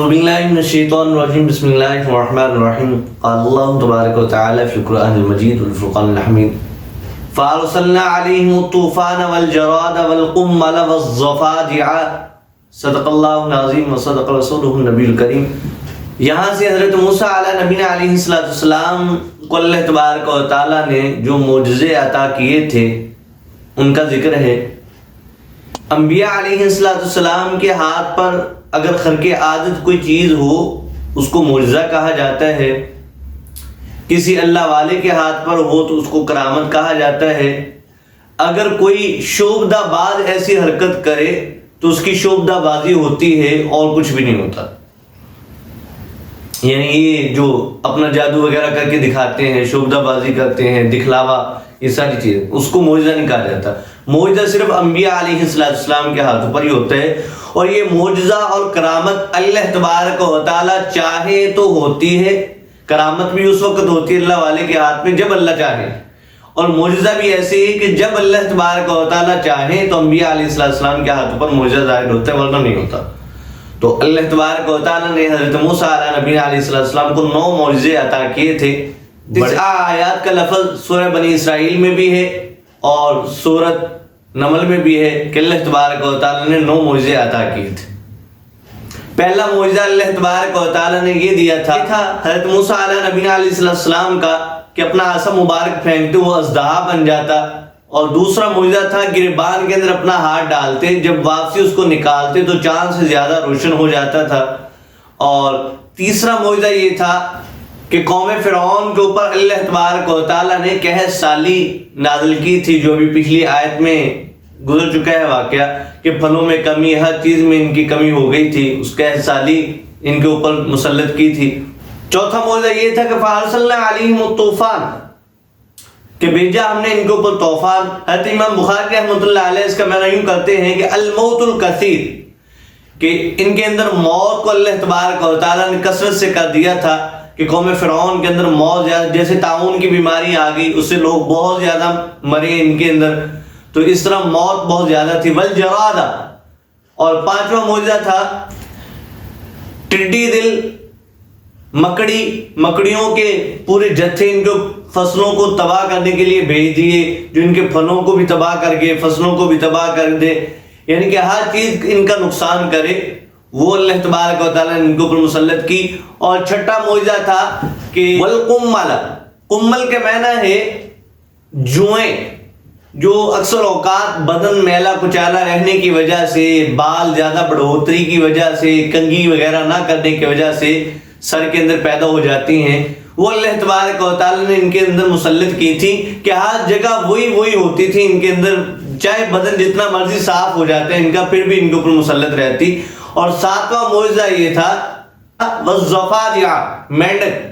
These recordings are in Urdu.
أعوذ بالله من الشيطان الرجيم بسم الله الرحمن الرحيم قال الله تبارك وتعالى في القرآن المجيد والفرقان الحميد فأرسلنا عليهم الطوفان والجراد والقمل والضفادع صدق الله العظيم وصدق رسوله النبي الكريم۔ یہاں سے حضرت موسیٰ علیہ نبینا علیہ السلام کو اللہ تبارک و تعالیٰ نے جو معجزے عطا کیے تھے ان کا ذکر ہے۔ انبیاء علیہ السلام کے ہاتھ پر اگر خرق عادت کوئی چیز ہو اس کو معجزہ کہا جاتا ہے، کسی اللہ والے کے ہاتھ پر ہو تو اس کو کرامت کہا جاتا ہے۔ اگر کوئی شعبدہ باز ایسی حرکت کرے تو اس کی شعبدہ بازی ہوتی ہے اور کچھ بھی نہیں ہوتا، یعنی یہ جو اپنا جادو وغیرہ کر کے دکھاتے ہیں، شعبدہ بازی کرتے ہیں، دکھلاوا، یہ ساری چیزیں، اس کو معجزہ نہیں کہا جاتا۔ معجزہ صرف انبیاء علیہ السلام کے ہاتھوں پر ہی ہوتا ہے، اور یہ معجزہ اور کرامت اللہ تبارک و تعالیٰ چاہے تو ہوتی ہے۔ کرامت بھی اس وقت ہوتی ہے اللہ والے کے ہاتھ میں جب اللہ چاہے، اور معجزہ بھی ایسے ہی کہ جب اللہ تبارک و تعالیٰ چاہے تو انبیاء علیہ السلام کے ہاتھوں پر معجزہ ظاہر ہوتا ہے، ورنہ نہیں ہوتا۔ تو اللہ تبارک و تعالیٰ نے حضرت موسیٰ علیہ السلام کو 9 معجزے عطا کیے تھے۔ 9 آیات کا لفظ سورہ بنی اسرائیل میں بھی ہے اور سورۃ نمل میں بھی ہے کہ اللہ تبارک و تعالیٰ نے 9 معجزے عطا کیے تھے۔ پہلا معجزہ اللہ تبارک و تعالیٰ نے یہ دیا تھا حضرت موسیٰ علیہ السلام کا کہ اپنا عصا مبارک پھینکتے وہ اژدہا بن جاتا، اور دوسرا معجزہ تھا گریبان کے اندر اپنا ہاتھ ڈالتے، جب واپسی اس کو نکالتے تو چاند سے زیادہ روشن ہو جاتا تھا۔ اور تیسرا معجزہ یہ تھا کہ قوم فرعون کے اوپر اللہ تبارک و تعالیٰ نے قحط سالی نازل کی تھی، جو بھی پچھلی آیت میں گزر چکا ہے واقعہ کہ پھلوں میں کمی، ہر چیز میں ان کی کمی ہو گئی تھی، اس قحط سالی ان کے اوپر مسلط کی تھی۔ چوتھا معجزہ یہ تھا کہ فَأَرْسَلْنَا عَلَيْهِمُ الطُّوفَانَ، کہ بھیجا ہم نے ان کے اوپر طوفان۔ حضرت امام بخاری رحمۃ اللہ علیہ اس کا معنی یوں کرتے ہیں کہ الموت الکثیر، کہ ان کے اندر موت کو اللہ تبارک و تعالیٰ نے کثرت سے کر دیا تھا کہ قوم فرعون کے اندر موت زیادہ، جیسے طاعون کی بیماری آ گئی اس سے لوگ بہت زیادہ مرے ان کے اندر، تو اس طرح موت بہت زیادہ تھی۔ والجراد، اور 5واں معجزہ تھا ٹڈی دل، مکڑیوں کے پورے جتھے ان کو فصلوں کو تباہ کرنے کے لیے بھیج دیے، جو ان کے پھلوں کو بھی تباہ کر کے فصلوں کو بھی تباہ کر دے، یعنی کہ ہر چیز ان کا نقصان کرے، وہ اللہ تبارک و تعالیٰ نے ان کے اوپر مسلط کی۔ اور 6واں معجزہ تھا کہ والقمل، قمل کے معنی ہے جوئیں، جو اکثر اوقات بدن میلا کچالا رہنے کی وجہ سے، بال زیادہ بڑھوتری کی وجہ سے، کنگھی وغیرہ نہ کرنے کی وجہ سے سر کے اندر پیدا ہو جاتی ہیں، وہ اللہ تبارک و تعالیٰ نے ان کے اندر مسلط کی تھی کہ ہر جگہ وہی ہوتی تھی ان کے اندر، چاہے بدن جتنا مرضی صاف ہو جاتا ہے ان کا پھر بھی ان کے اوپر مسلط رہتی۔ اور 7واں معجزہ یہ تھا والضفادع، مینڈک،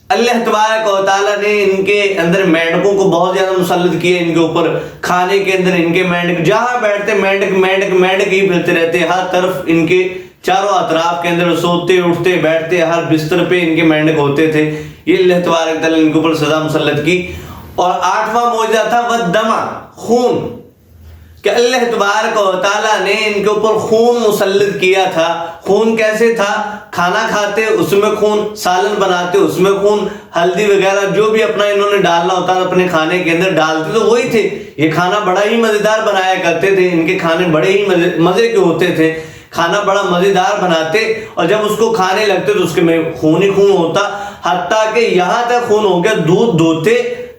اللہ تبارک و تعالیٰ نے ان کے اندر مینڈکوں کو بہت زیادہ مسلط کیا ان کے اوپر، کھانے کے اندر ان کے مینڈک، جہاں بیٹھتے مینڈک ہی پھرتے رہتے، ہر طرف ان کے چاروں اطراف کے اندر سوتے اٹھتے بیٹھتے ہر بستر پہ ان کے مینڈک ہوتے تھے۔ یہ اللہ تبارک تعالیٰ نے ان کے اوپر سزا مسلط کی۔ اور 8واں معجزہ تھا والدم، خون، کہ اللہ تبارک و تعالیٰ نے ان کے اوپر خون مسلط کیا تھا۔ خون کیسے تھا؟ کھانا کھاتے اس میں خون، سالن بناتے اس میں خون، ہلدی وغیرہ جو بھی اپنا انہوں نے ڈالنا ہوتا اپنے کھانے کے اندر ڈالتے تو وہی تھے۔ یہ کھانا بڑا ہی مزیدار بنایا کرتے تھے، ان کے کھانے بڑے ہی مزے کے ہوتے تھے، کھانا بڑا مزیدار بناتے، اور جب اس کو کھانے لگتے تو اس کے میں خون ہی خون ہوتا، حتیٰ کہ یہاں تک خون ہو گیا دودھ دھوتے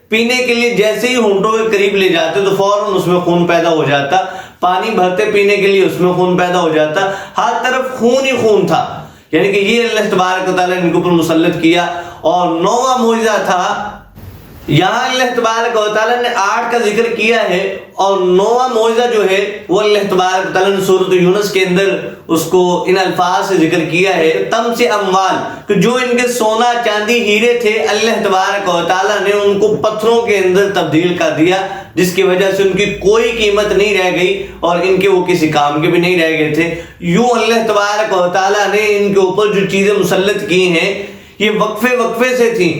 پینے کے لیے جیسے ہی ہونٹوں کے قریب لے جاتے تو فوراً اس میں خون پیدا ہو جاتا، پانی بھرتے پینے کے لیے اس میں خون پیدا ہو جاتا، ہر طرف خون ہی خون تھا، یعنی کہ یہ اللہ تبارک و تعالیٰ نے ان کے اوپر مسلط کیا۔ اور 9واں معجزہ تھا، یہاں اللہ تبارک و تعالیٰ نے 8 کا ذکر کیا ہے، اور 9واں معجزہ جو ہے وہ اللہ تبارک و تعالیٰ نے سورۃ یونس کے اندر اس کو ان الفاظ سے ذکر کیا ہے، تم سے اموال، کہ جو ان کے سونا چاندی ہیرے تھے اللہ تبارک و تعالیٰ نے ان کو پتھروں کے اندر تبدیل کر دیا، جس کی وجہ سے ان کی کوئی قیمت نہیں رہ گئی اور ان کے وہ کسی کام کے بھی نہیں رہ گئے تھے۔ یوں اللہ تبارک و تعالیٰ نے ان کے اوپر جو چیزیں مسلط کی ہیں یہ وقفے سے تھیں۔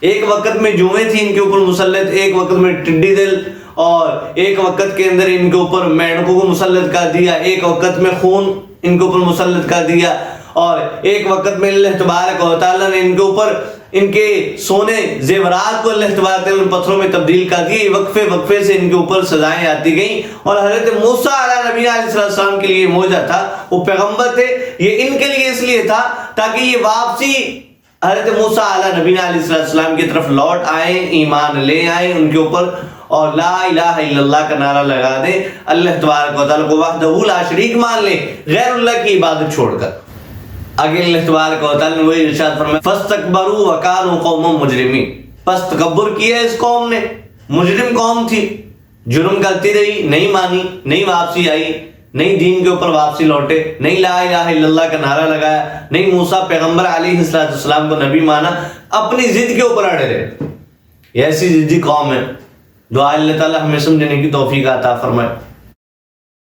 ایک وقت میں جوئیں تھیں ان کے اوپر مسلط، ایک وقت میں ٹڈی دل، اور ایک وقت کے اندر ان کے اوپر مینڈکوں کو مسلط کر دیا، ایک وقت میں خون ان کے اوپر مسلط کر دیا، اور ایک وقت میں اللہ تبارک و تعالیٰ نے ان کے اوپر ان کے سونے زیورات کو اللہ تبارک و تعالیٰ نے پتھروں میں تبدیل کر دیا، وقفے وقفے سے ان کے اوپر سزائیں آتی گئیں. اور حضرت موسیٰ علیہ نبی علیہ السلام کے لیے معجزہ تھا، وہ پیغمبر تھے، یہ ان کے لیے اس لیے تھا تاکہ یہ واپسی حضرت موسیٰ علیہ نبی علیہ السلام کی طرف لوٹ آئیں، ایمان لے آئیں ان کے اوپر، اور لا الہ الا اللہ کا نعرہ لگا دیں، اللہ تبارک و تعالیٰ کو وحدہ لا شریک مان لیں، غیر اللہ کی عبادت چھوڑ کر. آگے اللہ تبارک و تعالیٰ نے وہی ارشاد فرمایا فَاسْتَكْبَرُوا وَكَانُوا قَوْمًا مُجْرِمِينَ. پس تکبر کیا اس قوم نے، مجرم قوم تھی، جرم کرتی رہی، نہیں مانی، نہیں واپسی آئی، نہیں دین کے اوپر واپسی لوٹے، نہیں لا الہ الا اللہ کا نعرہ لگایا، نہیں موسیٰ پیغمبر علیہ السلام کو نبی مانا، اپنی ضد کے اوپر اڑے رہے. یہ ایسی ضدی قوم ہے. دعا اللہ تعالیٰ ہمیں سمجھنے کی توفیق عطا فرمائے.